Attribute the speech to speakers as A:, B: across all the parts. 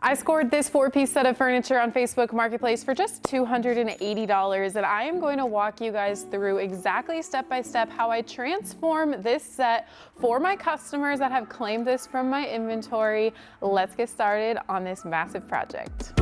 A: I scored this 4-piece set of furniture on Facebook Marketplace for just $280, and I am going to walk you guys through exactly step by step how I transform this set for my customers that have claimed this from my inventory. Let's get started on this massive project.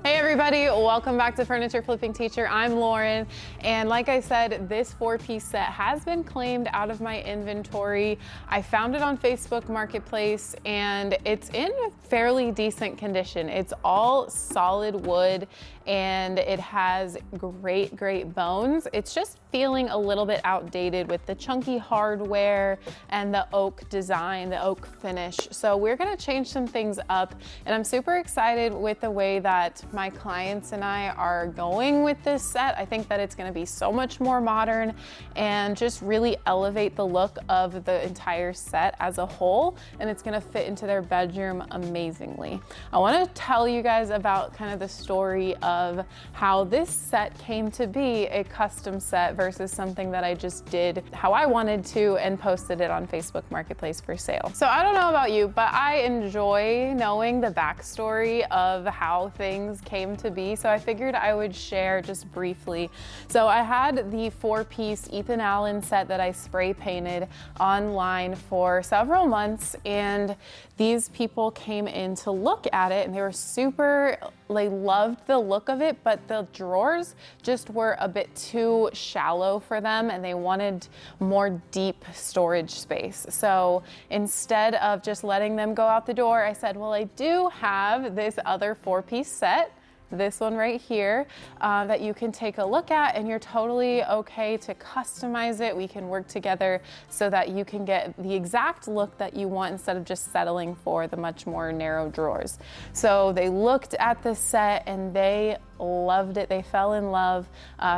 A: Hey everybody, welcome back to Furniture Flipping Teacher. I'm Lauren, and like I said, this 4-piece set has been claimed out of my inventory. I found it on Facebook Marketplace and it's in fairly decent condition. It's all solid wood and it has great bones. It's just feeling a little bit outdated with the chunky hardware and the oak design, the oak finish. So we're gonna change some things up, and I'm super excited with the way that my clients and I are going with this set. I think that it's gonna be so much more modern and just really elevate the look of the entire set as a whole, and it's gonna fit into their bedroom amazingly. I wanna tell you guys about kind of the story of how this set came to be a custom set versus something that I just did how I wanted to and posted it on Facebook Marketplace for sale. So I don't know about you, but I enjoy knowing the backstory of how things came to be. So I figured I would share just briefly. So I had the 4-piece Ethan Allen set that I spray painted online for several months, and these people came in to look at it and they were they loved the look of it, but the drawers just were a bit too shallow for them and they wanted more deep storage space. So instead of just letting them go out the door, I said, well, I do have this other 4-piece set, this one right here, that you can take a look at, and you're totally okay to customize it. We can work together so that you can get the exact look that you want instead of just settling for the much more narrow drawers. So they looked at the set and they loved it. They fell in love.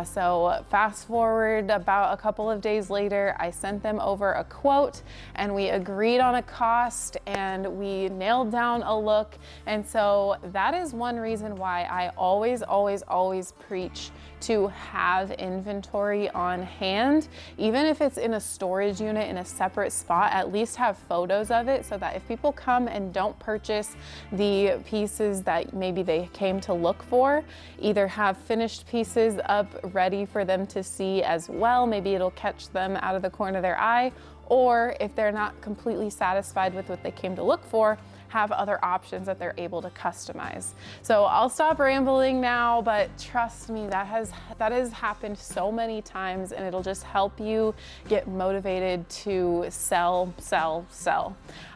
A: So fast forward about a couple of days later, I sent them over a quote and we agreed on a cost and we nailed down a look. And so that is one reason why I always preach to have inventory on hand. Even if it's in a storage unit in a separate spot, at least have photos of it so that if people come and don't purchase the pieces that maybe they came to look for, either have finished pieces up ready for them to see as well. Maybe it'll catch them out of the corner of their eye, or if they're not completely satisfied with what they came to look for, have other options that they're able to customize. So I'll stop rambling now, but trust me, that has happened so many times, and it'll just help you get motivated to sell.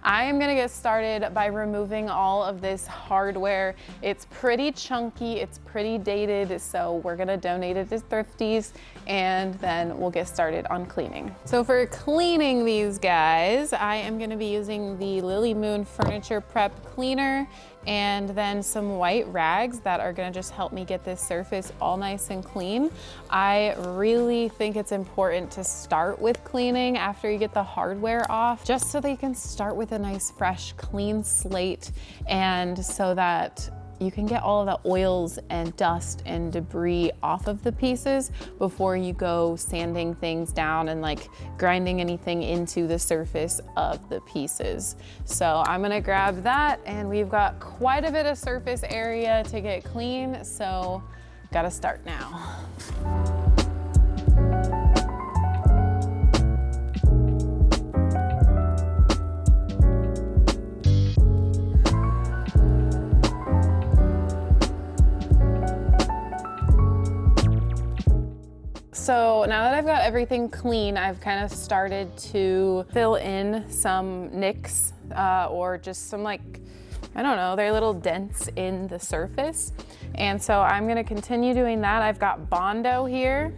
A: I am gonna get started by removing all of this hardware. It's pretty chunky, it's pretty dated, so we're gonna donate it to thrifties, and then we'll get started on cleaning. So for cleaning these guys, I am gonna be using the Lily Moon Furniture Prep Cleaner and then some white rags that are gonna just help me get this surface all nice and clean. I really think it's important to start with cleaning after you get the hardware off, just so that you can start with a nice, fresh, clean slate, and so that you can get all of the oils and dust and debris off of the pieces before you go sanding things down and like grinding anything into the surface of the pieces. So I'm gonna grab that, and we've got quite a bit of surface area to get clean, so gotta start now. So now that I've got everything clean, I've kind of started to fill in some nicks or just some, like, I don't know, they're little dents in the surface. And so I'm gonna continue doing that. I've got Bondo here,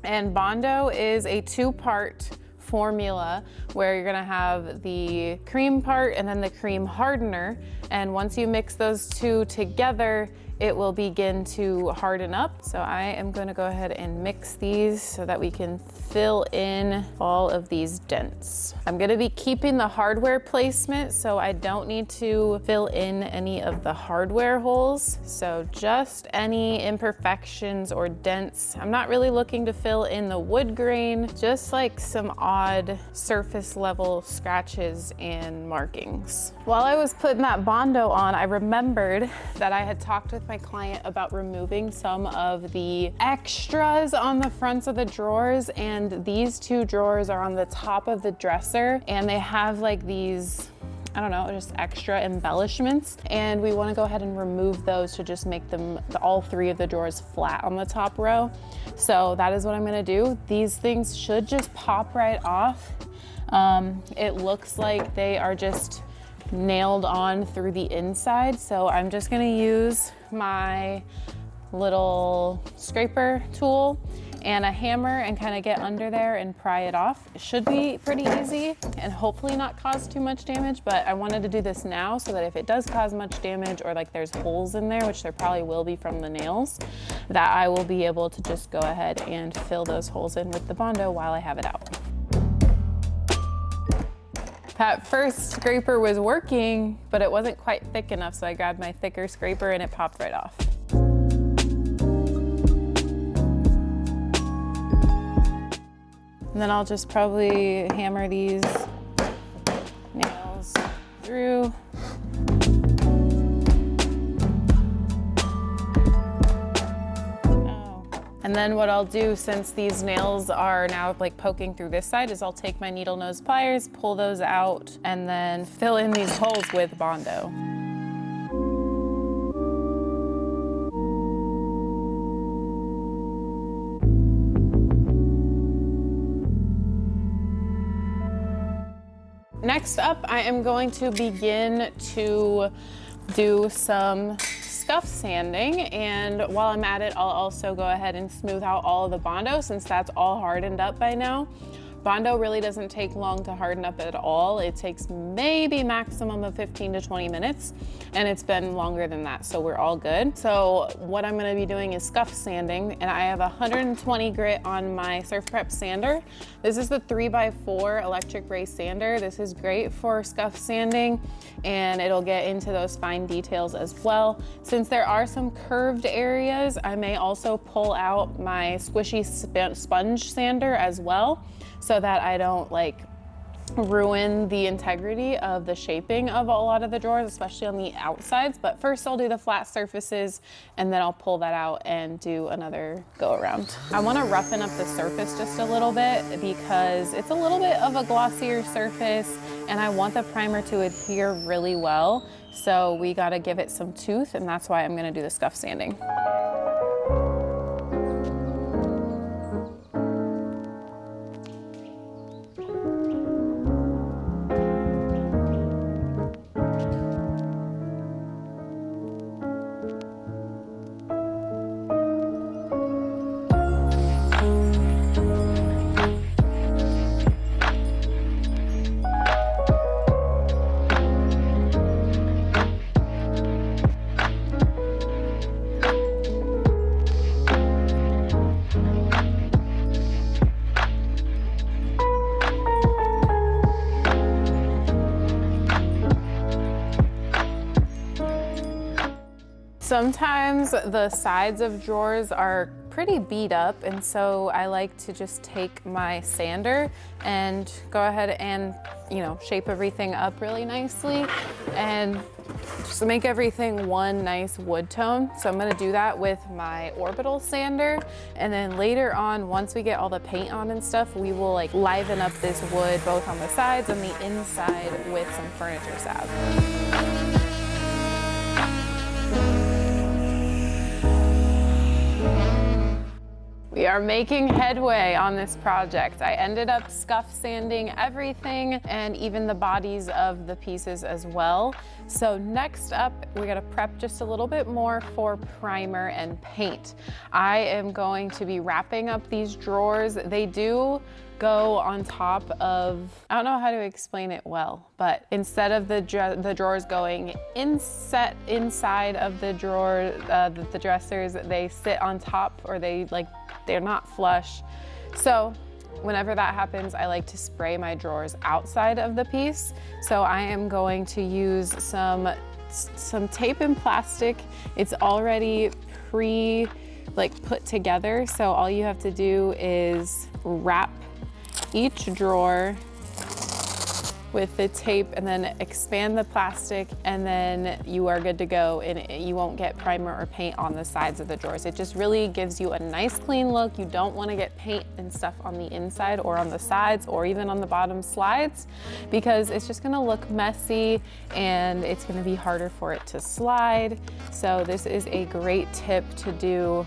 A: and Bondo is a 2-part formula where you're gonna have the cream part and then the cream hardener. And once you mix those two together, it will begin to harden up. So I am going to go ahead and mix these so that we can fill in all of these dents. I'm going to be keeping the hardware placement, so I don't need to fill in any of the hardware holes. So just any imperfections or dents. I'm not really looking to fill in the wood grain, just like some odd surface level scratches and markings. While I was putting that Bondo on, I remembered that I had talked with my client about removing some of the extras on the fronts of the drawers, and these two drawers are on the top of the dresser, and they have like these, I don't know, just extra embellishments, and we want to go ahead and remove those to just make them, all three of the drawers flat on the top row. So that is what I'm going to do. These things should just pop right off. It looks like they are just nailed on through the inside, so I'm just going to use my little scraper tool and a hammer and kind of get under there and pry it off. It should be pretty easy and hopefully not cause too much damage, but I wanted to do this now so that if it does cause much damage, or like there's holes in there, which there probably will be from the nails, that I will be able to just go ahead and fill those holes in with the Bondo while I have it out. That first scraper was working, but it wasn't quite thick enough, so I grabbed my thicker scraper and it popped right off. And then I'll just probably hammer these nails through. And then what I'll do, since these nails are now like poking through this side, is I'll take my needle nose pliers, pull those out, and then fill in these holes with Bondo. Next up, I am going to begin to do some scuff sanding, and while I'm at it, I'll also go ahead and smooth out all of the Bondo, since that's all hardened up by now. Bondo really doesn't take long to harden up at all. It takes maybe maximum of 15 to 20 minutes, and it's been longer than that, so we're all good. So what I'm gonna be doing is scuff sanding, and I have 120 grit on my Surf Prep sander. This is the 3x4 electric ray sander. This is great for scuff sanding, and it'll get into those fine details as well. Since there are some curved areas, I may also pull out my squishy sponge sander as well, so that I don't like ruin the integrity of the shaping of a lot of the drawers, especially on the outsides. But first I'll do the flat surfaces, and then I'll pull that out and do another go around. I want to roughen up the surface just a little bit because it's a little bit of a glossier surface, and I want the primer to adhere really well. So we got to give it some tooth, and that's why I'm going to do the scuff sanding. Sometimes the sides of drawers are pretty beat up, and so I like to just take my sander and go ahead and, you know, shape everything up really nicely and just make everything one nice wood tone. So I'm gonna do that with my orbital sander, and then later on, once we get all the paint on and stuff, we will like liven up this wood both on the sides and the inside with some furniture salve. We are making headway on this project. I ended up scuff sanding everything and even the bodies of the pieces as well. So next up, we're gonna prep just a little bit more for primer and paint. I am going to be wrapping up these drawers. They do go on top of, I don't know how to explain it well, but instead of the drawers going inside of the drawer, the dressers, they sit on top, or they're not flush. So whenever that happens, I like to spray my drawers outside of the piece. So I am going to use some tape and plastic. It's already put together. So all you have to do is wrap each drawer with the tape and then expand the plastic, and then you are good to go, and you won't get primer or paint on the sides of the drawers. It just really gives you a nice clean look. You don't want to get paint and stuff on the inside or on the sides or even on the bottom slides, because it's just going to look messy and it's going to be harder for it to slide. So this is a great tip to do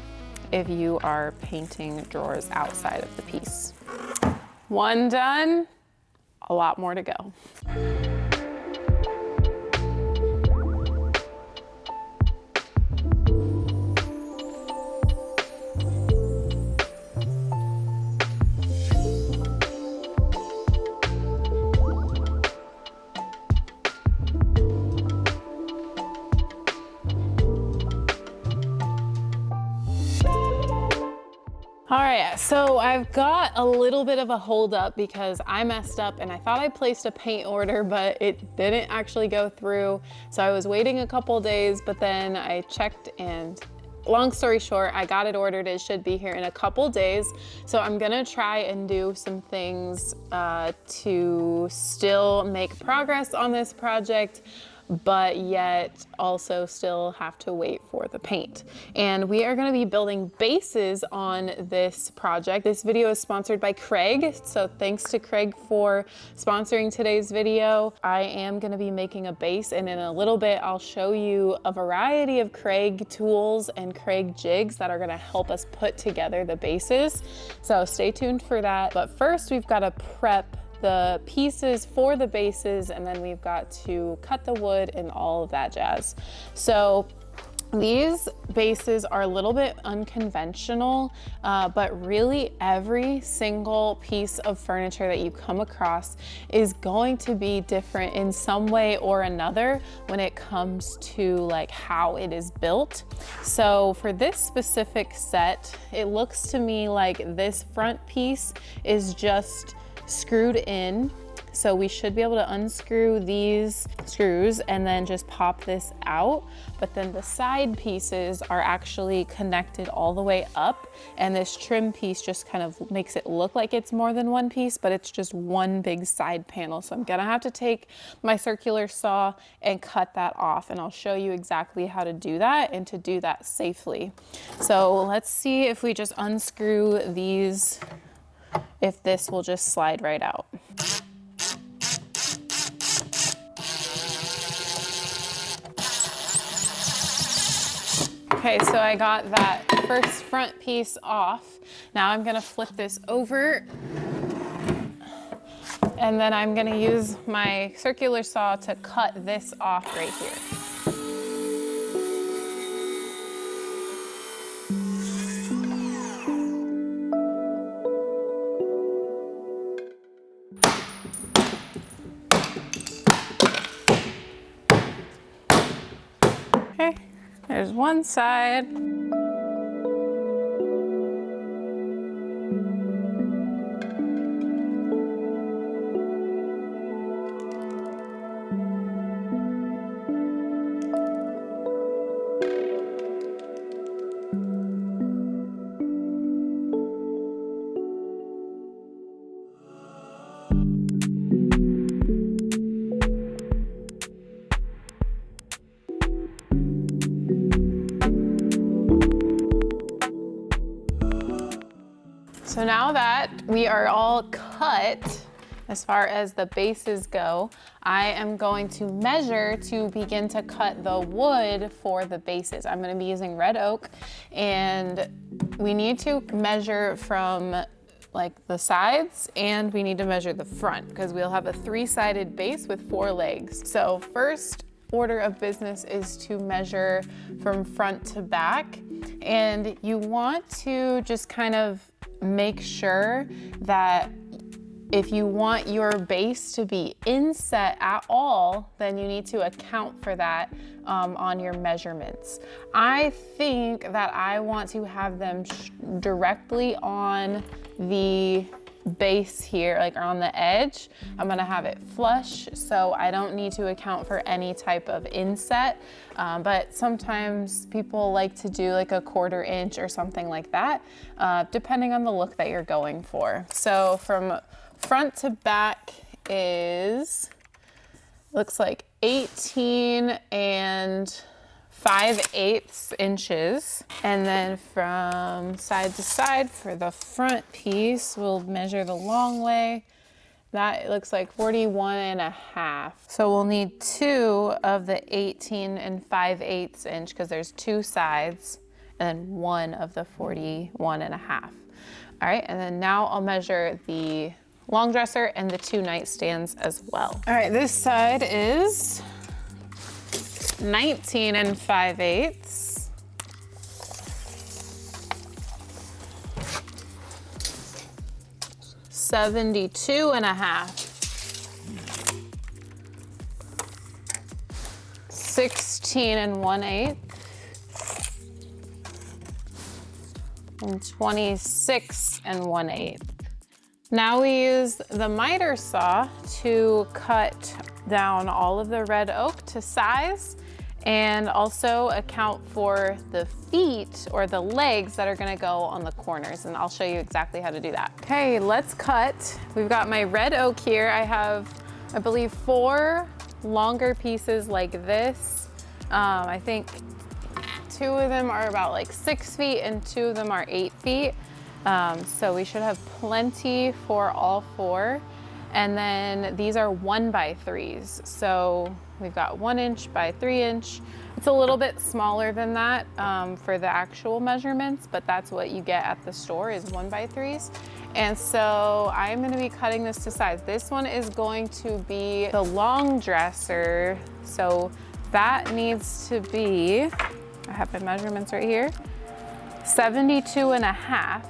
A: if you are painting drawers outside of the piece. One done. A lot more to go. All right, so I've got a little bit of a hold up because I messed up and I thought I placed a paint order, but it didn't actually go through. So I was waiting a couple days, but then I checked, and long story short, I got it ordered. It should be here in a couple days. So I'm gonna try and do some things to still make progress on this project, but yet also still have to wait for the paint. And we are gonna be building bases on this project. This video is sponsored by Craig, so thanks to Craig for sponsoring today's video. I am gonna be making a base, and in a little bit I'll show you a variety of Craig tools and Craig jigs that are gonna help us put together the bases. So stay tuned for that. But first we've gotta prep the pieces for the bases, and then we've got to cut the wood and all of that jazz. So these bases are a little bit unconventional, but really every single piece of furniture that you come across is going to be different in some way or another when it comes to like how it is built. So for this specific set, it looks to me like this front piece is just screwed in. So we should be able to unscrew these screws and then just pop this out. But then the side pieces are actually connected all the way up. And this trim piece just kind of makes it look like it's more than one piece, but it's just one big side panel. So I'm gonna have to take my circular saw and cut that off. And I'll show you exactly how to do that and to do that safely. So let's see if we just unscrew these, if this will just slide right out. Okay, so I got that first front piece off. Now I'm gonna flip this over, and then I'm gonna use my circular saw to cut this off right here. Okay, there's one side. So now that we are all cut, As far as the bases go, I am going to measure to begin to cut the wood for the bases. I'm gonna be using red oak, and we need to measure from like the sides, and we need to measure the front because we'll have a 3-sided base with 4 legs. So first order of business is to measure from front to back, and you want to just kind of make sure that if you want your base to be inset at all, then you need to account for that on your measurements. I think that I want to have them directly on the base here, like on the edge. I'm gonna have it flush, so I don't need to account for any type of inset, but sometimes people like to do like a 1/4 inch or something like that, depending on the look that you're going for. So from front to back looks like 18 and 5/8 inches. And then from side to side for the front piece, we'll measure the long way. That looks like 41.5. So we'll need 2 of the 18 and 5/8 inch because there's 2 sides, and then 1 of the 41.5. All right, and then now I'll measure the long dresser and the 2 nightstands as well. All right, this side is 19 and 5/8. 72.5. 16 and 1/8. And 26 and 1/8. Now we use the miter saw to cut down all of the red oak to size and also account for the feet or the legs that are gonna go on the corners, and I'll show you exactly how to do that. Okay, let's cut. We've got my red oak here. I have, I believe, 4 longer pieces like this. I think 2 of them are about like 6 feet and 2 of them are 8 feet. So we should have plenty for all 4. And then these are 1x3s. So we've got 1 inch by 3 inch. It's a little bit smaller than that for the actual measurements, but that's what you get at the store is 1x3s. And so I'm gonna be cutting this to size. This one is going to be the long dresser. So that needs to be, I have my measurements right here, 72.5.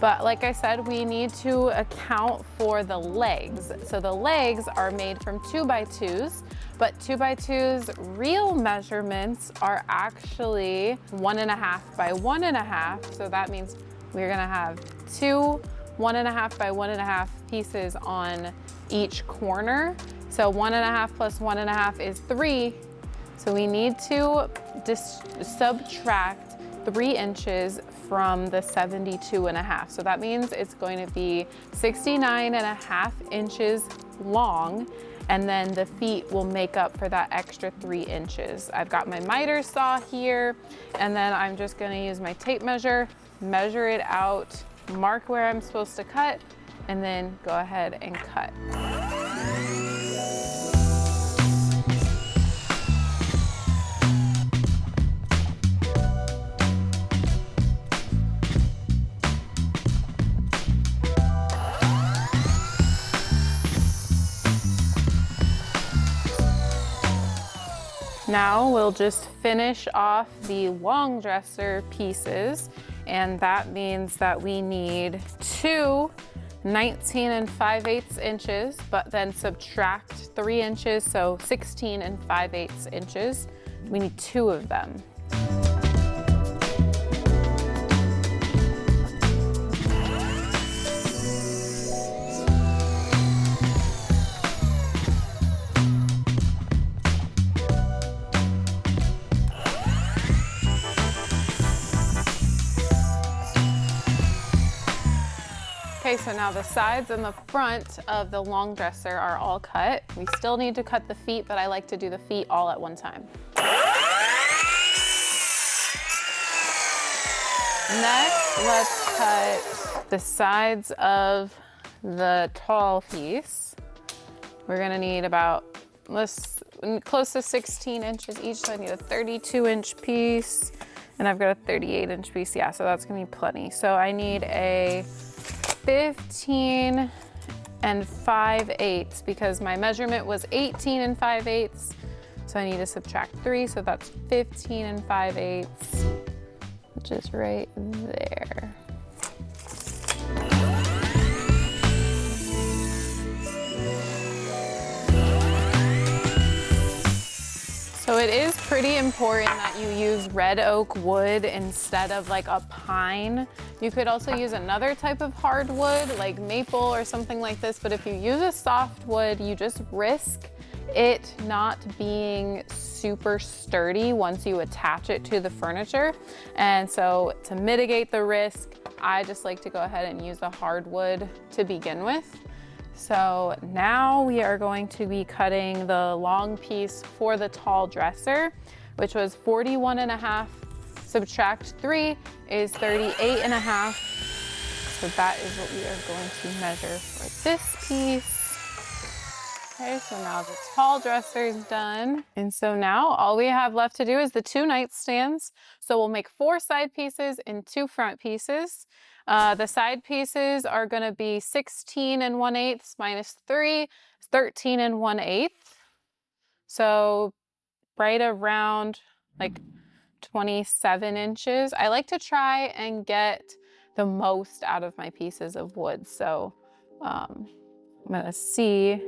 A: But like I said, we need to account for the legs. So the legs are made from 2x2s, but 2x2s real measurements are actually 1.5 by 1.5. So that means we're gonna have 2 1.5 by 1.5 pieces on each corner. So 1.5 plus 1.5 is 3. So we need to subtract 3 inches from the 72.5. So that means it's going to be 69.5 inches long, and then the feet will make up for that extra 3 inches. I've got my miter saw here, and then I'm just gonna use my tape measure, measure it out, mark where I'm supposed to cut, and then go ahead and cut. Now we'll just finish off the long dresser pieces, and that means that we need 2 19 and 5/8 inches, but then subtract 3 inches, so 16 and 5/8 inches. We need 2 of them. Okay, so now the sides and the front of the long dresser are all cut. We still need to cut the feet, but I like to do the feet all at one time. Next, let's cut the sides of the tall piece, we're gonna need about close to 16 inches each. So I need a 32-inch piece, and I've got a 38-inch piece. Yeah, so that's gonna be plenty. So I need a 15 and 5/8 because my measurement was 18 and 5/8. So I need to subtract 3, so that's 15 and 5/8, which is right there. So it is pretty important that you use red oak wood instead of like a pine. You could also use another type of hardwood like maple or something like this, but if you use a soft wood, you just risk it not being super sturdy once you attach it to the furniture. And so to mitigate the risk, I just like to go ahead and use a hardwood to begin with. So now we are going to be cutting the long piece for the tall dresser, which was 41.5, subtract 3 is 38.5. So that is what we are going to measure for this piece. Okay, so now the tall dresser is done. And so now all we have left to do is the 2 nightstands. So we'll make 4 side pieces and 2 front pieces. The side pieces are gonna be 16 and 1/8 minus 3 is 13 and 1/8. So right around like 27 inches. I like to try and get the most out of my pieces of wood. So I'm gonna see.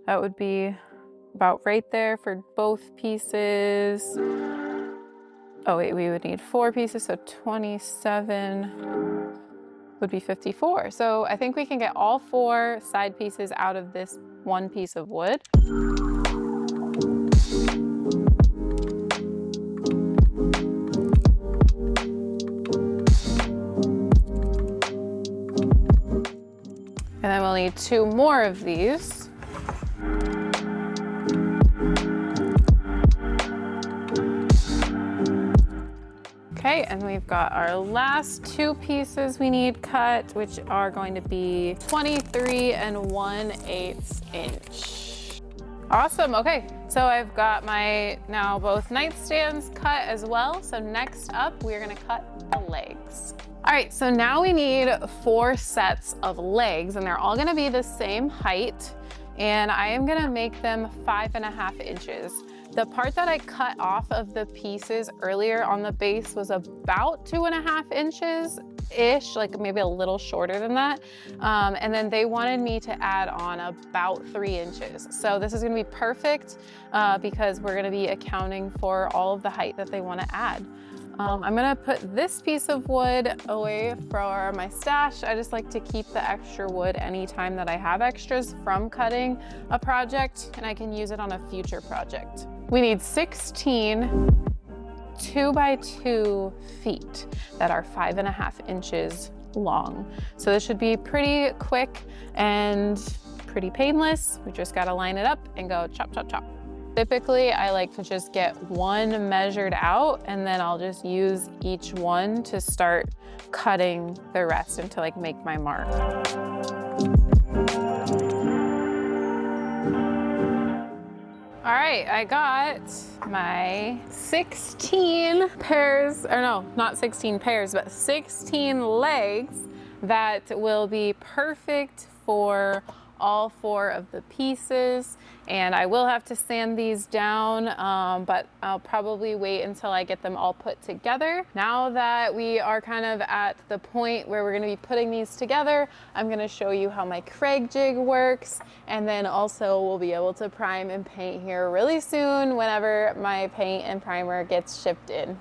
A: That would be about right there for both pieces. Oh wait, we would need 4 pieces, so 27 would be 54. So I think we can get all 4 side pieces out of this 1 piece of wood. And then we'll need 2 more of these. Okay, and we've got our last 2 pieces we need cut, which are going to be 23 and 1/8 inch. Awesome, okay. So I've got my now both nightstands cut as well. So next up, we're gonna cut the legs. All right, so now we need 4 sets of legs, and they're all gonna be the same height, and I am gonna make them 5.5 inches. The part that I cut off of the pieces earlier on the base was about 2.5 inches-ish, like maybe a little shorter than that. And then they wanted me to add on about 3 inches. So this is gonna be perfect because we're gonna be accounting for all of the height that they wanna add. I'm gonna put this piece of wood away for my stash. I just like to keep the extra wood anytime that I have extras from cutting a project, and I can use it on a future project. We need 16 2x2 feet that are 5.5 inches long. So this should be pretty quick and pretty painless. We just gotta line it up and go chop, chop, chop. Typically, I like to just get 1 measured out, and then I'll just use each one to start cutting the rest and to like make my mark. All right, I got my 16 pairs, or no, not 16 pairs, but 16 legs that will be perfect for all 4 of the pieces. And I will have to sand these down, but I'll probably wait until I get them all put together. Now that we are kind of at the point where we're gonna be putting these together, I'm gonna show you how my Craig jig works, and then also we'll be able to prime and paint here really soon whenever my paint and primer gets shipped in.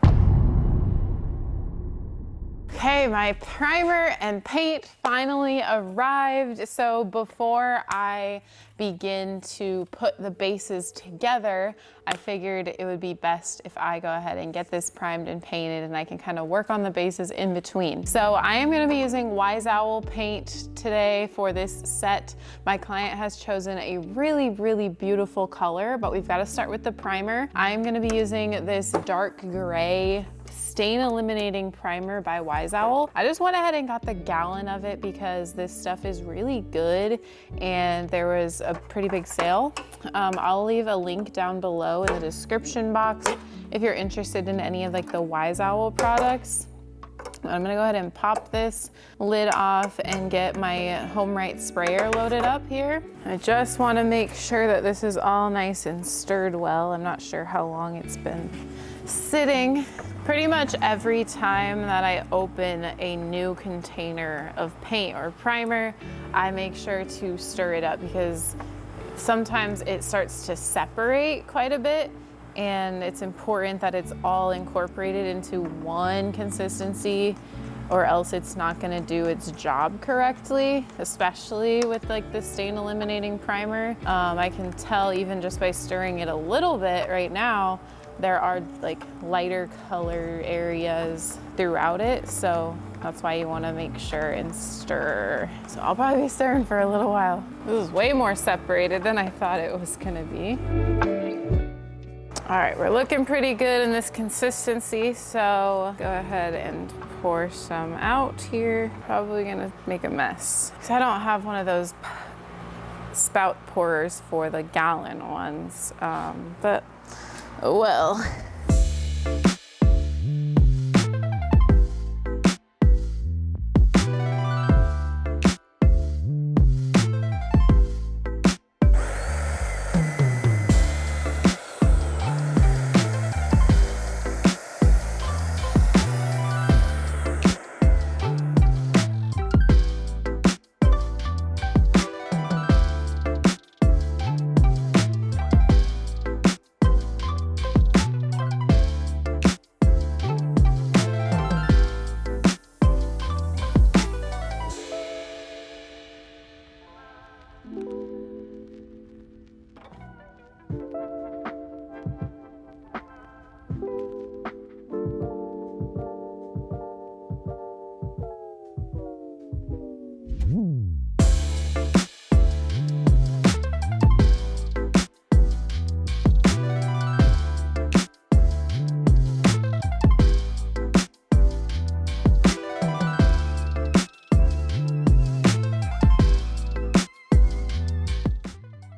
A: Okay, my primer and paint finally arrived. So before I begin to put the bases together, I figured it would be best if I go ahead and get this primed and painted, and I can kind of work on the bases in between. So I am going to be using Wise Owl paint today for this set. My client has chosen a really, really beautiful color, but we've got to start with the primer. I'm going to be using this dark gray Stain Eliminating Primer by Wise Owl. I just went ahead and got the gallon of it because this stuff is really good and there was a pretty big sale. I'll leave a link down below in the description box if you're interested in any of like the Wise Owl products. I'm gonna go ahead and pop this lid off and get my Home Right sprayer loaded up here. I just wanna make sure that this is all nice and stirred well. I'm not sure how long it's been sitting. Pretty much every time that I open a new container of paint or primer, I make sure to stir it up because sometimes it starts to separate quite a bit, and it's important that it's all incorporated into one consistency or else it's not gonna do its job correctly, especially with like the stain eliminating primer. I can tell even just by stirring it a little bit right now, there are like lighter color areas throughout it. So that's why you wanna make sure and stir. So I'll probably be stirring for a little while. This is way more separated than I thought it was gonna be. All right, we're looking pretty good in this consistency, so go ahead and pour some out here. Probably gonna make a mess, because I don't have one of those spout pourers for the gallon ones, but oh well.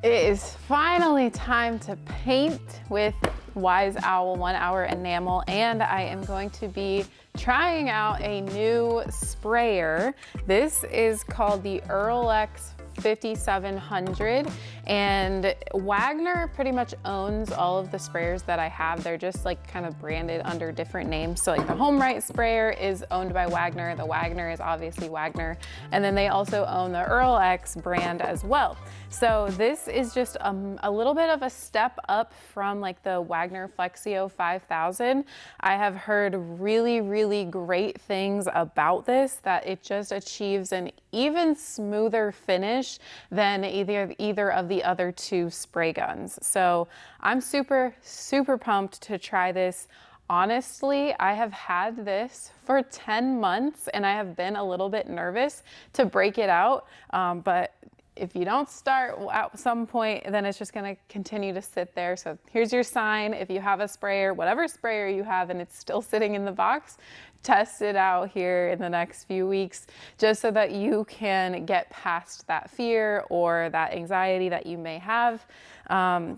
A: It is finally time to paint with Wise Owl 1 Hour Enamel, and I am going to be trying out a new sprayer. This is called the Earl X 5700, and Wagner pretty much owns all of the sprayers that I have. They're just like kind of branded under different names. So like the Home Right sprayer is owned by Wagner. The Wagner is obviously Wagner. And then they also own the Earl X brand as well. So this is just a little bit of a step up from like the Wagner Flexio 5000. I have heard really, really great things about this, that it just achieves an even smoother finish than either of the other two spray guns. So I'm super, super pumped to try this. Honestly, I have had this for 10 months and I have been a little bit nervous to break it out, but if you don't start at some point, then it's just gonna continue to sit there. So here's your sign. If you have a sprayer, whatever sprayer you have, and it's still sitting in the box, test it out here in the next few weeks, just so that you can get past that fear or that anxiety that you may have.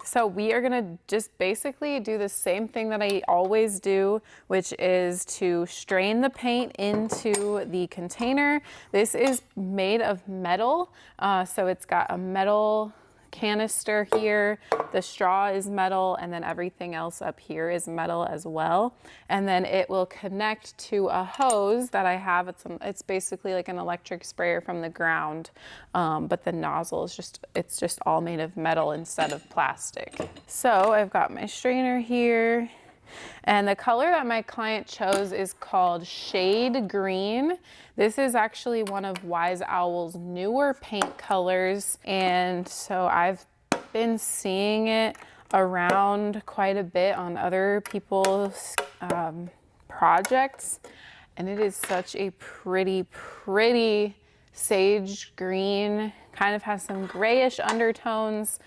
A: So we are gonna just basically do the same thing that I always do, which is to strain the paint into the container. This is made of metal, so it's got a metal canister here, the straw is metal, and then everything else up here is metal as well. And then it will connect to a hose that I have. It's basically like an electric sprayer from the ground, but the nozzle is it's just all made of metal instead of plastic. So I've got my strainer here, and the color that my client chose is called Shade Green. This is actually one of Wise Owl's newer paint colors, and so I've been seeing it around quite a bit on other people's projects, and it is such a pretty, pretty sage green. Kind of has some grayish undertones,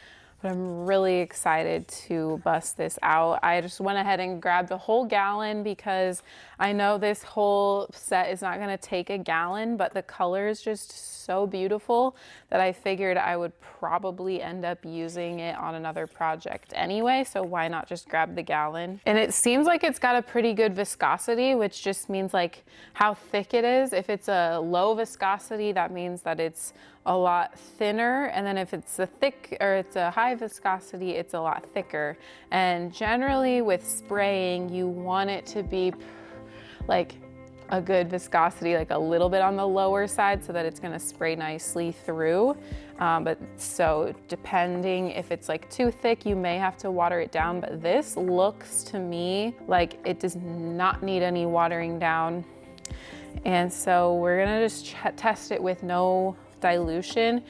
A: but I'm really excited to bust this out. I just went ahead and grabbed a whole gallon because I know this whole set is not gonna take a gallon, but the color is just so beautiful that I figured I would probably end up using it on another project anyway, so why not just grab the gallon? And it seems like it's got a pretty good viscosity, which just means like how thick it is. If it's a low viscosity, that means that it's a lot thinner, and then if it's a thick or it's a high viscosity, it's a lot thicker. And generally with spraying, you want it to be like a good viscosity, like a little bit on the lower side so that it's gonna spray nicely through. But so depending if it's like too thick, you may have to water it down, but this looks to me like it does not need any watering down. And so we're gonna just test it with no dilution,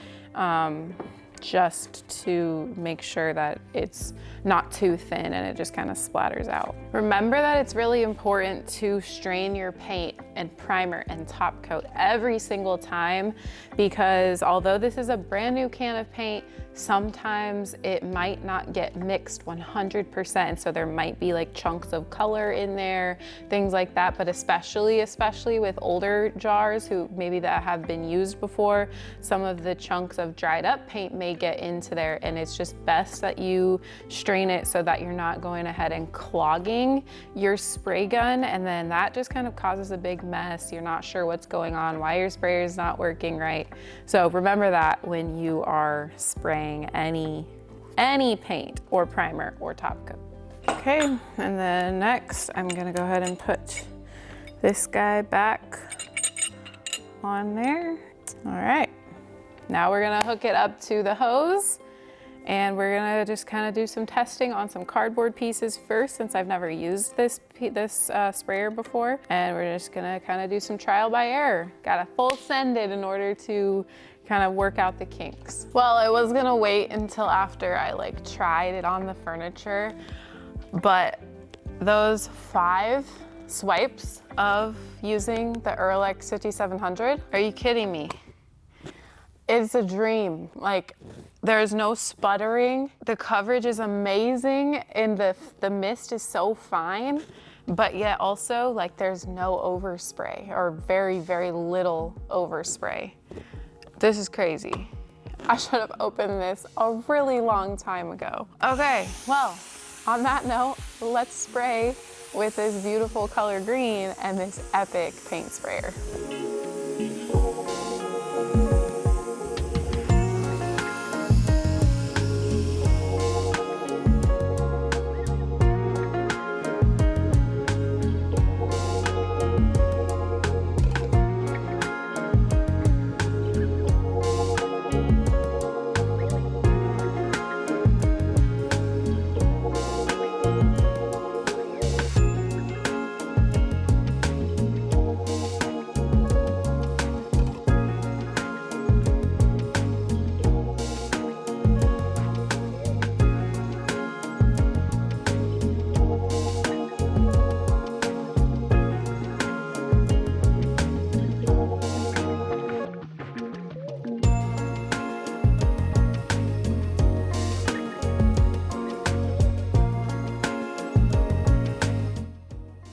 A: just to make sure that it's not too thin and it just kind of splatters out. Remember that it's really important to strain your paint and primer and top coat every single time, because although this is a brand new can of paint, sometimes it might not get mixed 100%. So there might be like chunks of color in there, things like that. But especially with older jars who maybe that have been used before, some of the chunks of dried up paint may get into there, and it's just best that you strain it so that you're not going ahead and clogging your spray gun, and then that just kind of causes a big mess. You're not sure what's going on, why your sprayer is not working right. So remember that when you are spraying any paint or primer or top coat. Okay, and then next I'm gonna go ahead and put this guy back on there. All right, now we're gonna hook it up to the hose, and we're gonna just kind of do some testing on some cardboard pieces first, since I've never used this sprayer before. And we're just gonna kind of do some trial by error. Gotta full send it in order to kind of work out the kinks. Well, I was gonna wait until after I like tried it on the furniture, but those 5 swipes of using the Earlex 5700, are you kidding me? It's a dream. Like, there's no sputtering. The coverage is amazing, and the mist is so fine, but yet also like there's no overspray, or very, very little overspray. This is crazy. I should have opened this a really long time ago. Okay, well, on that note, let's spray with this beautiful color green and this epic paint sprayer.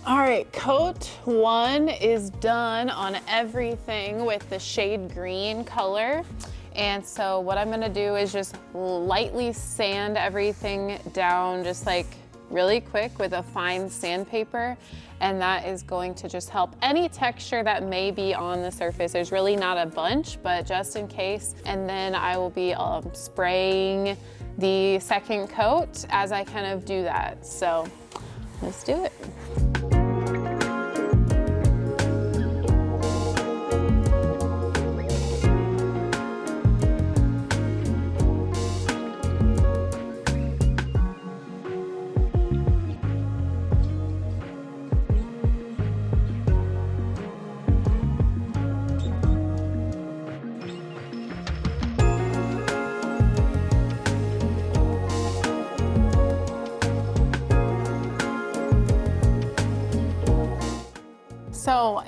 A: All right, coat 1 is done on everything with the shade green color. And so what I'm gonna do is just lightly sand everything down, just like really quick with a fine sandpaper. And that is going to just help any texture that may be on the surface. There's really not a bunch, but just in case. And then I will be spraying the second coat as I kind of do that. So let's do it.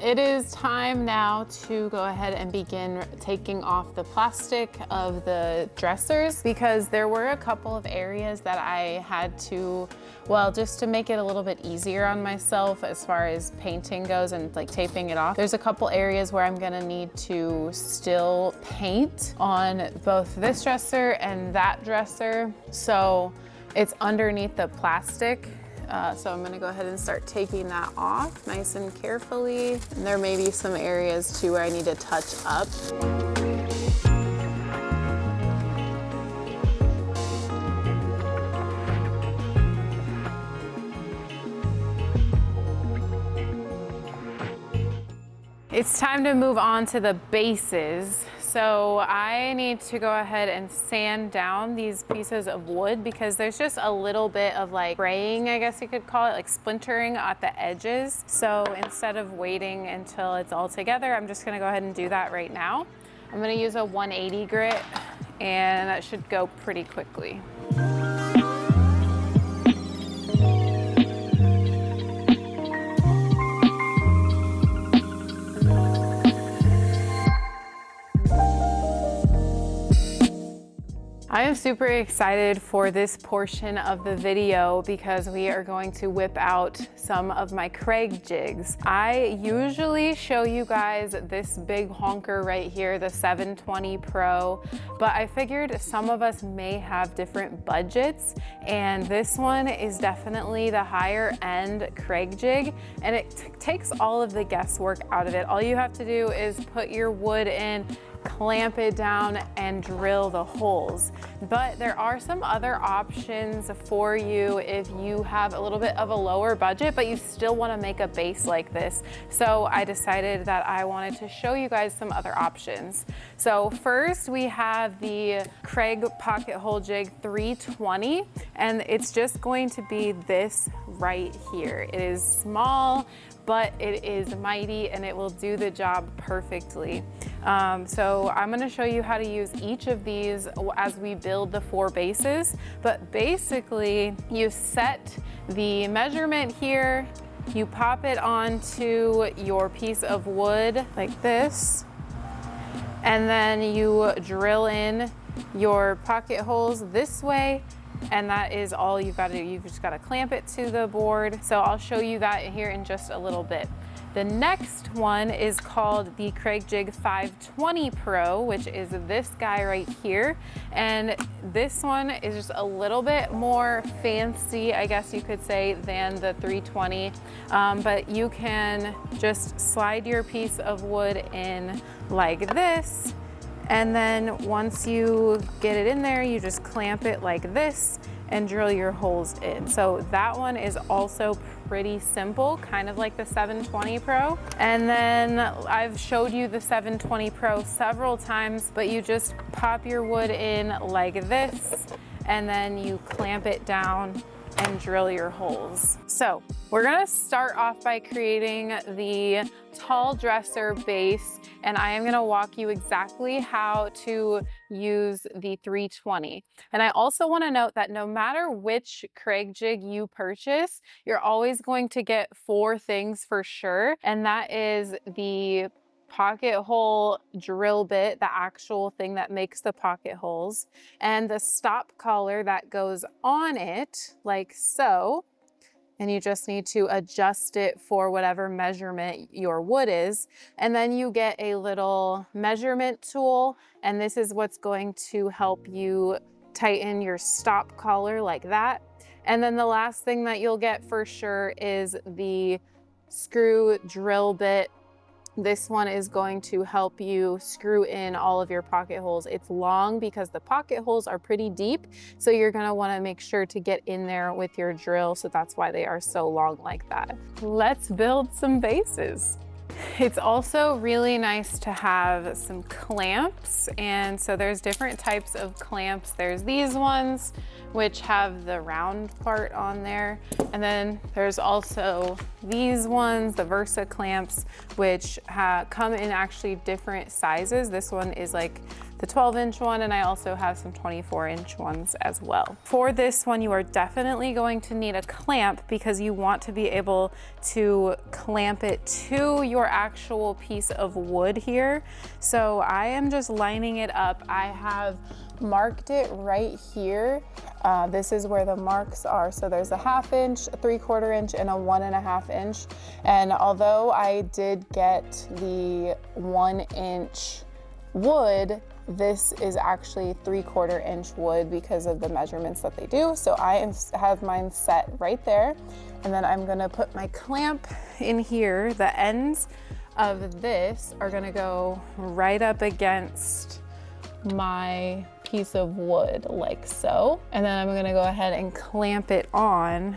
A: It is time now to go ahead and begin taking off the plastic of the dressers, because there were a couple of areas that I had to, well, just to make it a little bit easier on myself as far as painting goes and like taping it off. There's a couple areas where I'm gonna need to still paint on both this dresser and that dresser. So it's underneath the plastic. So I'm gonna go ahead and start taking that off nice and carefully. And there may be some areas too where I need to touch up. It's time to move on to the bases. So I need to go ahead and sand down these pieces of wood because there's just a little bit of like fraying, I guess you could call it, like splintering at the edges. So instead of waiting until it's all together, I'm just gonna go ahead and do that right now. I'm gonna use a 180 grit and that should go pretty quickly. I am super excited for this portion of the video because we are going to whip out some of my Craig jigs. I usually show you guys this big honker right here, the 720 Pro, but I figured some of us may have different budgets, and this one is definitely the higher end Craig jig, and it takes all of the guesswork out of it. All you have to do is put your wood in, clamp it down, and drill the holes. But there are some other options for you if you have a little bit of a lower budget, but you still want to make a base like this. So I decided that I wanted to show you guys some other options. So first we have the Craig Pocket Hole Jig 320, and it's just going to be this right here. It is small, but it is mighty and it will do the job perfectly. So I'm gonna show you how to use each of these as we build the 4 bases. But basically, you set the measurement here, you pop it onto your piece of wood like this, and then you drill in your pocket holes this way, and that is all you've got to do. You've just got to clamp it to the board. So I'll show you that here in just a little bit. The next one is called the Craig Jig 520 Pro, which is this guy right here. And this one is just a little bit more fancy, I guess you could say, than the 320. But you can just slide your piece of wood in like this. And then once you get it in there, you just clamp it like this and drill your holes in. So that one is also pretty simple, kind of like the 720 Pro. And then I've showed you the 720 Pro several times, but you just pop your wood in like this, and then you clamp it down and drill your holes. So we're gonna start off by creating the tall dresser base, and I am gonna walk you exactly how to use the 320. And I also wanna note that no matter which Craig jig you purchase, you're always going to get 4 things for sure, and that is the pocket hole drill bit, the actual thing that makes the pocket holes, and the stop collar that goes on it, like so. And you just need to adjust it for whatever measurement your wood is. And then you get a little measurement tool, and this is what's going to help you tighten your stop collar like that. And then the last thing that you'll get for sure is the screw drill bit. This one is going to help you screw in all of your pocket holes. It's long because the pocket holes are pretty deep, so you're gonna wanna make sure to get in there with your drill, so that's why they are so long like that. Let's build some bases. It's also really nice to have some clamps, and so there's different types of clamps. There's these ones, which have the round part on there, and then there's also these ones, the Versa clamps, which come in actually different sizes. This one is like the 12-inch one, and I also have some 24-inch ones as well. For this one, you are definitely going to need a clamp because you want to be able to clamp it to your actual piece of wood here. So I am just lining it up. I have marked it right here. This is where the marks are. So there's a 1/2 inch, a 3/4 inch, and a 1.5 inch. And although I did get the 1 inch wood, this is actually 3/4 inch wood because of the measurements that they do. So I have mine set right there. And then I'm gonna put my clamp in here. The ends of this are gonna go right up against my piece of wood like so. And then I'm gonna go ahead and clamp it on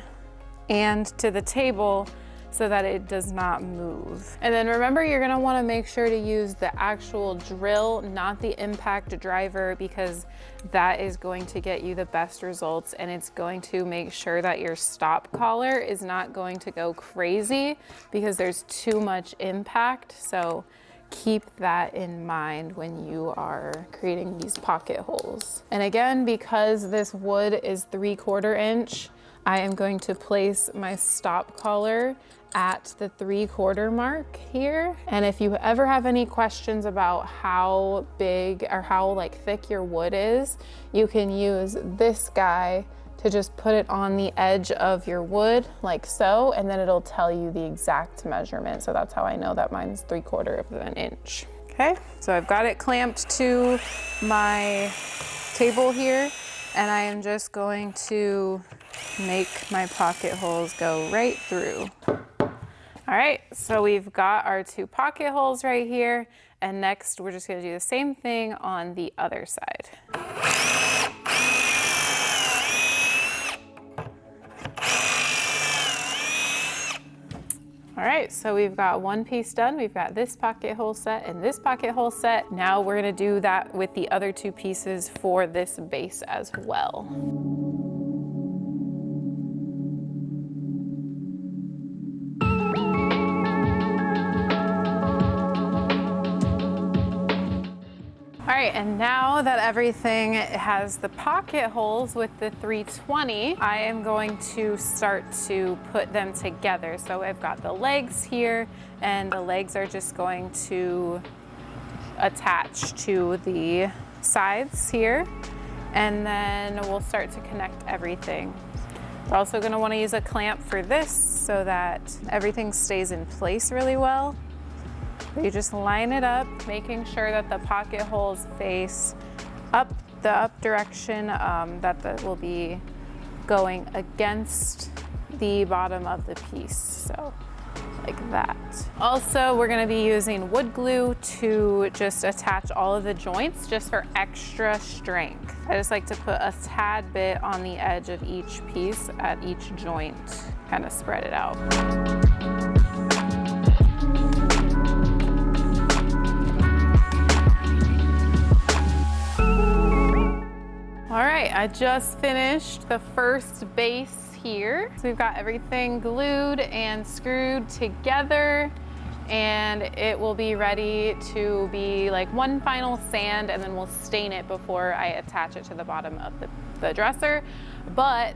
A: and to the table so that it does not move. And then remember, you're gonna wanna make sure to use the actual drill, not the impact driver, because that is going to get you the best results, and it's going to make sure that your stop collar is not going to go crazy because there's too much impact. So keep that in mind when you are creating these pocket holes. And again, because this wood is 3/4 inch, I am going to place my stop collar at the 3/4 mark here. And if you ever have any questions about how big or how thick your wood is, you can use this guy to just put it on the edge of your wood like so, and then it'll tell you the exact measurement. So that's how I know that mine's 3/4 of an inch. Okay, so I've got it clamped to my table here, and I am just going to make my pocket holes go right through. All right, so we've got our 2 pocket holes right here, and next we're just gonna do the same thing on the other side. All right, so we've got 1 piece done. We've got this pocket hole set and this pocket hole set. Now we're gonna do that with the other 2 pieces for this base as well. All right, and now that everything has the pocket holes with the 320, I am going to start to put them together. So I've got the legs here, and the legs are just going to attach to the sides here, and then we'll start to connect everything. We're also gonna wanna use a clamp for this so that everything stays in place really well. You just line it up, making sure that the pocket holes face up, the up direction, that will be going against the bottom of the piece, so like that. Also, we're gonna be using wood glue to just attach all of the joints just for extra strength. I just like to put a tad bit on the edge of each piece at each joint, kind of spread it out. All right, I just finished the first base here. So we've got everything glued and screwed together, and it will be ready to be like one final sand, and then we'll stain it before I attach it to the bottom of the dresser. But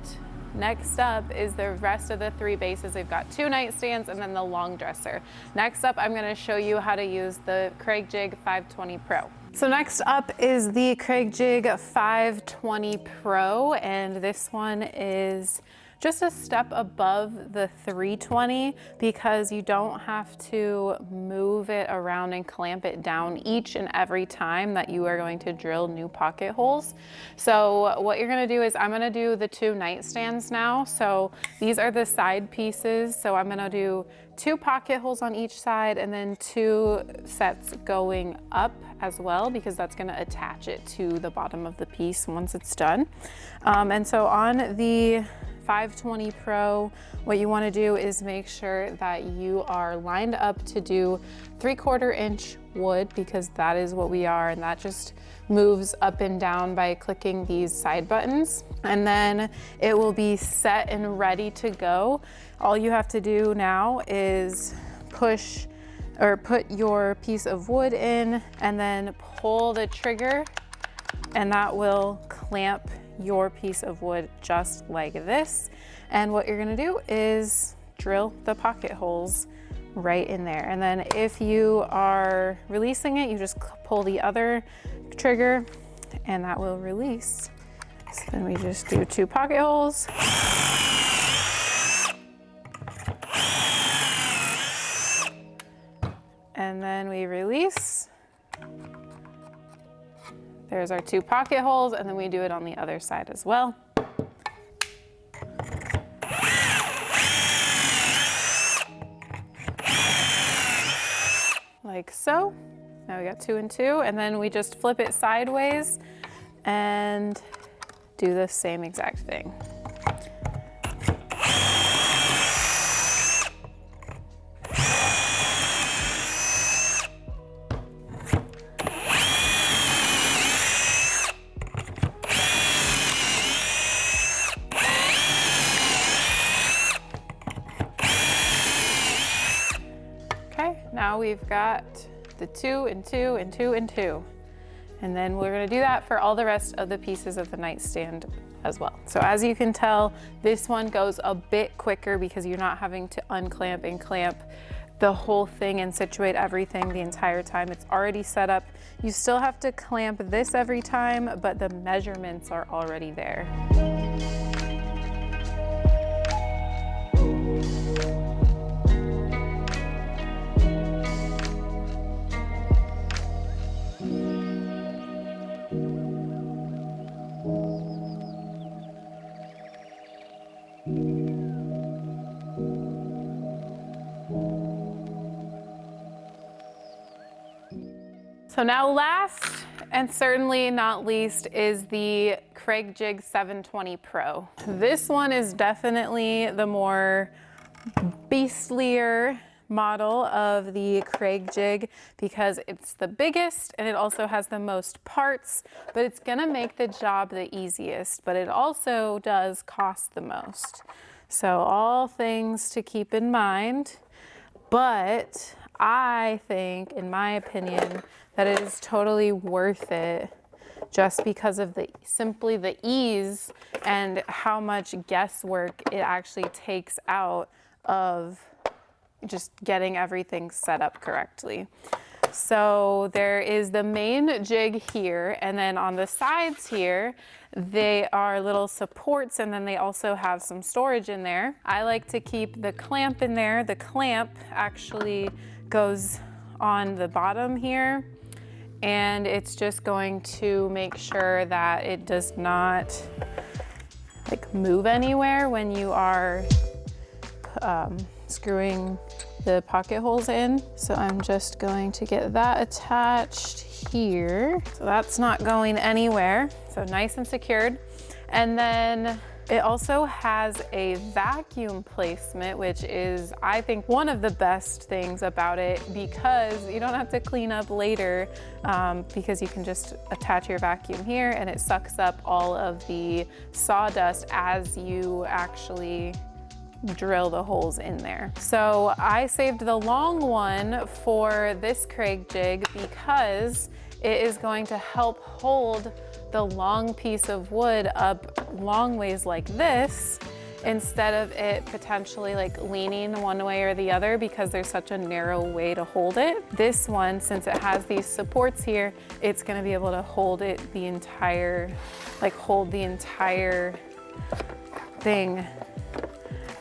A: next up is the rest of the 3 bases. We've got 2 nightstands and then the long dresser. Next up, I'm gonna show you how to use the Craig Jig 520 Pro. So next up is the Craig Jig 520 Pro, and this one is just a step above the 320 because you don't have to move it around and clamp it down each and every time that you are going to drill new pocket holes. So what you're gonna do is I'm gonna do the 2 nightstands now. So these are the side pieces. So I'm gonna do 2 pocket holes on each side and then 2 sets going up as well, because that's gonna attach it to the bottom of the piece once it's done. And so on the 520 Pro, what you want to do is make sure that you are lined up to do 3/4 inch wood, because that is what we are, and that just moves up and down by clicking these side buttons, and then it will be set and ready to go. All you have to do now is push or put your piece of wood in and then pull the trigger, and that will clamp your piece of wood just like this. And what you're gonna do is drill the pocket holes right in there. And then if you are releasing it, you just pull the other trigger and that will release. So then we just do 2 pocket holes. And then we release. There's our 2 pocket holes, and then we do it on the other side as well. Like so. Now we got 2 and 2, and then we just flip it sideways and do the same exact thing. Now we've got the 2 and 2 and 2 and 2. And then we're gonna do that for all the rest of the pieces of the nightstand as well. So as you can tell, this one goes a bit quicker because you're not having to unclamp and clamp the whole thing and situate everything the entire time. It's already set up. You still have to clamp this every time, but the measurements are already there. So now last and certainly not least is the Craig Jig 720 Pro. This one is definitely the more beastlier model of the Craig Jig because it's the biggest and it also has the most parts, but it's gonna make the job the easiest, but it also does cost the most. So all things to keep in mind, but I think, in my opinion, that it is totally worth it just because of simply the ease and how much guesswork it actually takes out of just getting everything set up correctly. So there is the main jig here, and then on the sides here, they are little supports, and then they also have some storage in there. I like to keep the clamp in there. The clamp actually goes on the bottom here, and it's just going to make sure that it does not like move anywhere when you are screwing the pocket holes in. So I'm just going to get that attached here. So that's not going anywhere. So nice and secured. And then it also has a vacuum placement, which is, I think, one of the best things about it because you don't have to clean up later because you can just attach your vacuum here and it sucks up all of the sawdust as you actually drill the holes in there. So I saved the long one for this Craig Jig because it is going to help hold the long piece of wood up long ways like this instead of it potentially like leaning one way or the other because there's such a narrow way to hold it. This one, since it has these supports here, it's gonna be able to hold it the entire, hold the entire thing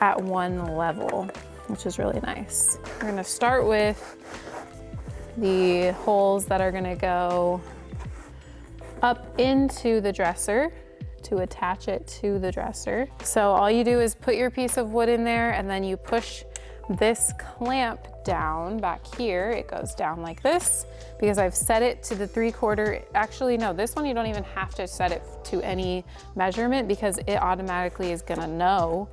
A: at one level, which is really nice. We're gonna start with the holes that are gonna go up into the dresser to attach it to the dresser. So all you do is put your piece of wood in there and then you push this clamp down back here. It goes down like this because I've set it to the 3/4. Actually, no, this one you don't even have to set it to any measurement because it automatically is gonna know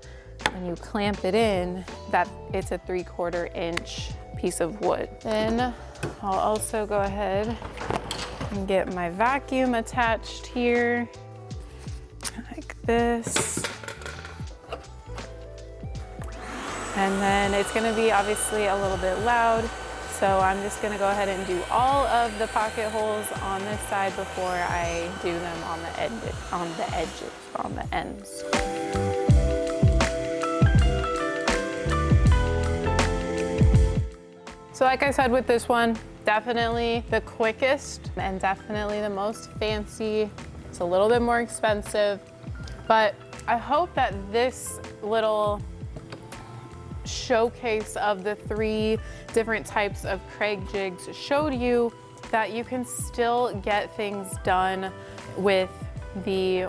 A: when you clamp it in that it's a 3/4 inch piece of wood. Then I'll also go ahead and get my vacuum attached here like this. And then it's gonna be obviously a little bit loud, So I'm just gonna go ahead and do all of the pocket holes on this side before I do them on the ends. So like I said with this one, definitely the quickest and definitely the most fancy. It's a little bit more expensive, but I hope that this little showcase of the 3 different types of Craig jigs showed you that you can still get things done with the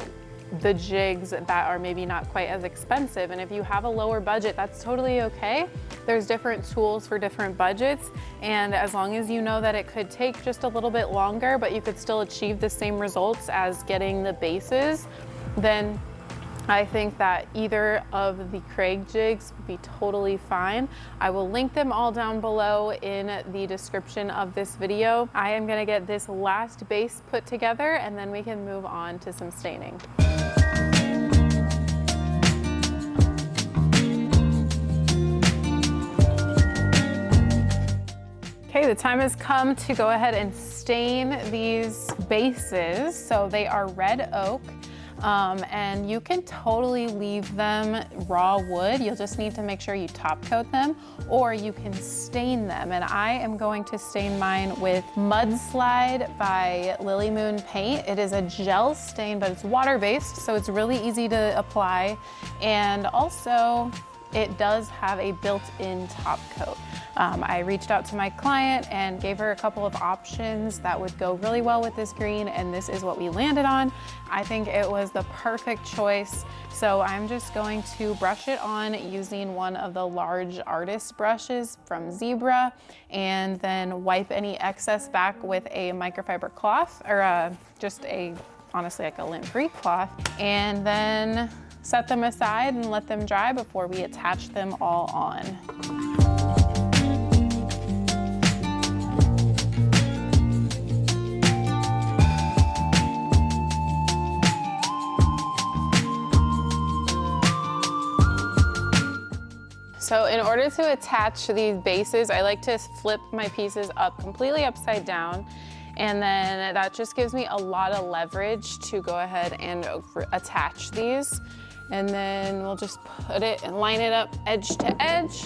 A: jigs that are maybe not quite as expensive. And if you have a lower budget, that's totally okay. There's different tools for different budgets. And as long as you know that it could take just a little bit longer, but you could still achieve the same results as getting the bases, then I think that either of the Craig jigs would be totally fine. I will link them all down below in the description of this video. I am gonna get this last base put together and then we can move on to some staining. Okay, the time has come to go ahead and stain these bases. So they are red oak. And you can totally leave them raw wood. You'll just need to make sure you top coat them, or you can stain them. And I am going to stain mine with Mudslide by Lily Moon Paint. It is a gel stain, but it's water-based, so it's really easy to apply. And also, it does have a built-in top coat. I reached out to my client and gave her a couple of options that would go really well with this green, and this is what we landed on. I think it was the perfect choice. So I'm just going to brush it on using one of the large artist brushes from Zebra, and then wipe any excess back with a microfiber cloth, or honestly like a lint-free cloth, and then set them aside and let them dry before we attach them all on. So in order to attach these bases, I like to flip my pieces up completely upside down. And then that just gives me a lot of leverage to go ahead and attach these. And then we'll just put it and line it up edge to edge.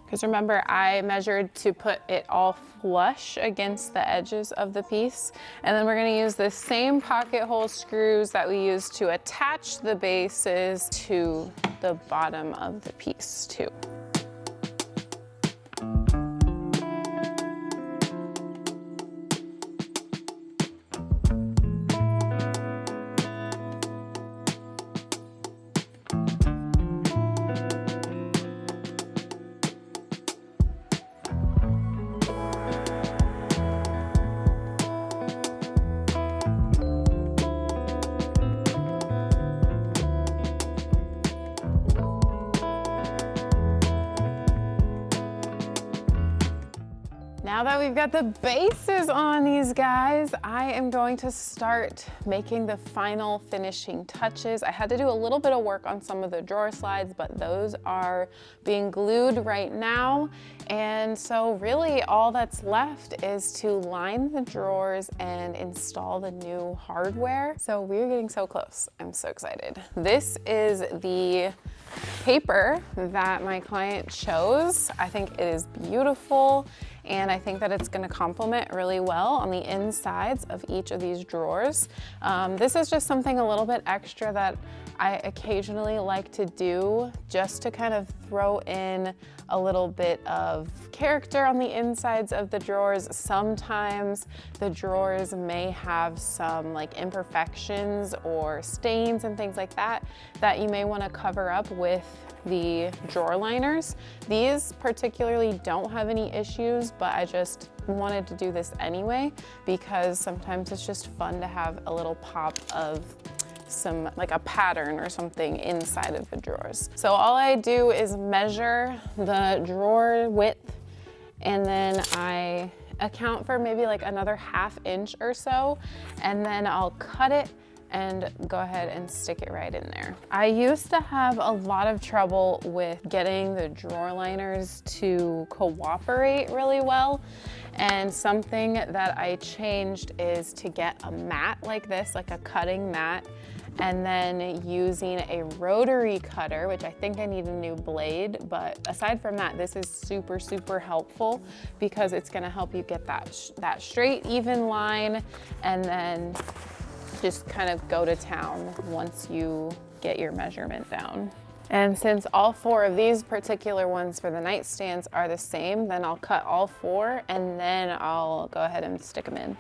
A: Because remember, I measured to put it all flush against the edges of the piece. And then we're gonna use the same pocket hole screws that we used to attach the bases to the bottom of the piece too. Now that we've got the bases on these guys, I am going to start making the final finishing touches. I had to do a little bit of work on some of the drawer slides, but those are being glued right now. And so really all that's left is to line the drawers and install the new hardware. So we're getting so close. I'm so excited. This is the paper that my client chose. I think it is beautiful, and I think that it's gonna complement really well on the insides of each of these drawers. This is just something a little bit extra that I occasionally like to do just to kind of throw in a little bit of character on the insides of the drawers. Sometimes the drawers may have some like imperfections or stains and things like that that you may want to cover up with the drawer liners. These particularly don't have any issues, but I just wanted to do this anyway because sometimes it's just fun to have a little pop of some, like a pattern or something inside of the drawers. So all I do is measure the drawer width, and then I account for maybe like another 1/2 inch or so, and then I'll cut it and go ahead and stick it right in there. I used to have a lot of trouble with getting the drawer liners to cooperate really well. And something that I changed is to get a mat like this, like a cutting mat, and then using a rotary cutter, which I think I need a new blade, but aside from that, this is super, super helpful because it's gonna help you get that straight, even line, and then just kind of go to town once you get your measurement down. And since all 4 of these particular ones for the nightstands are the same, then I'll cut all 4 and then I'll go ahead and stick them in.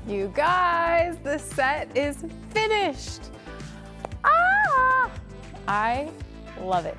A: You guys, the set is finished. I love it.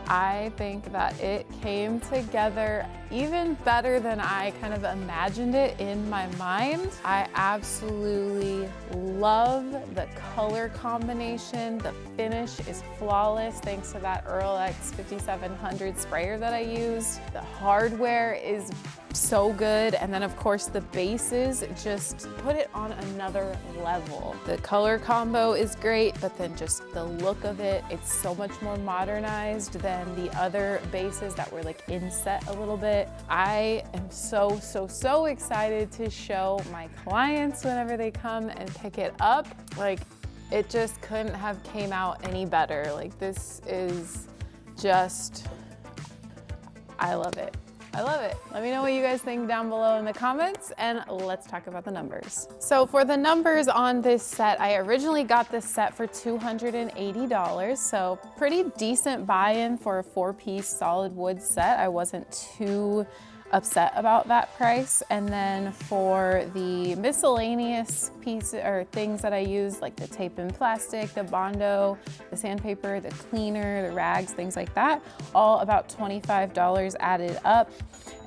A: I think that it came together even better than I kind of imagined it in my mind. I absolutely love the color combination. The finish is flawless thanks to that Earl X 5700 sprayer that I used. The hardware is so good, and then of course the bases just put it on another level. The color combo is great, but then just the look of it, it's so much more modernized than the other bases that were like inset a little bit. I am so excited to show my clients whenever they come and pick it up. Like, it just couldn't have came out any better. Like, this is just, I love it. I love it. Let me know what you guys think down below in the comments, and let's talk about the numbers. So for the numbers on this set, I originally got this set for $280, so pretty decent buy-in for a 4-piece solid wood set. I wasn't too upset about that price. And then for the miscellaneous pieces or things that I use, like the tape and plastic, the Bondo, the sandpaper, the cleaner, the rags, things like that, all about $25 added up.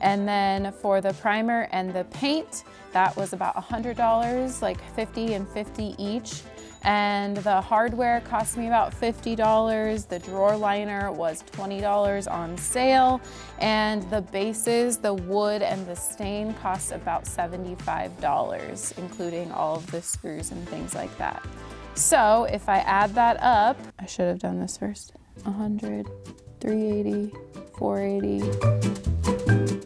A: And then for the primer and the paint, that was about $100, like 50 and 50 each. And the hardware cost me about $50. The drawer liner was $20 on sale. And the bases, the wood and the stain cost about $75, including all of the screws and things like that. So if I add that up, I should have done this first. 100, 380, 480.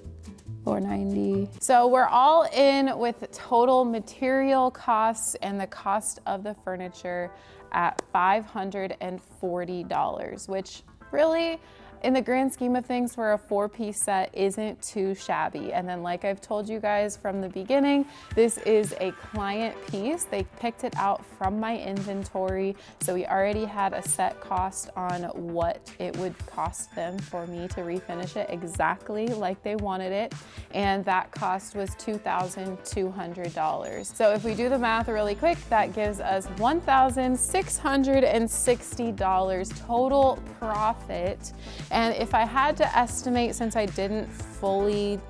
A: 490. So we're all in with total material costs and the cost of the furniture at $540, which really, in the grand scheme of things, for a 4-piece set isn't too shabby. And then, like I've told you guys from the beginning, this is a client piece. They picked it out from my inventory, so we already had a set cost on what it would cost them for me to refinish it exactly like they wanted it, and that cost was $2,200. So if we do the math really quick, that gives us $1,660 total profit. And if I had to estimate, since I didn't fully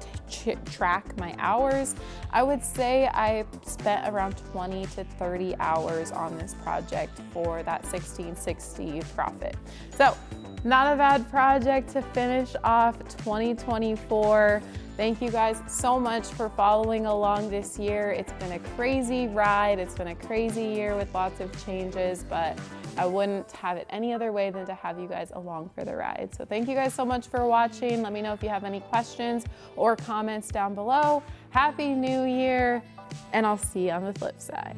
A: track my hours, I would say I spent around 20 to 30 hours on this project for that 1660 profit. So not a bad project to finish off 2024. Thank you guys so much for following along this year. It's been a crazy ride. It's been a crazy year with lots of changes, but I wouldn't have it any other way than to have you guys along for the ride. So thank you guys so much for watching. Let me know if you have any questions or comments down below. Happy New Year, and I'll see you on the flip side.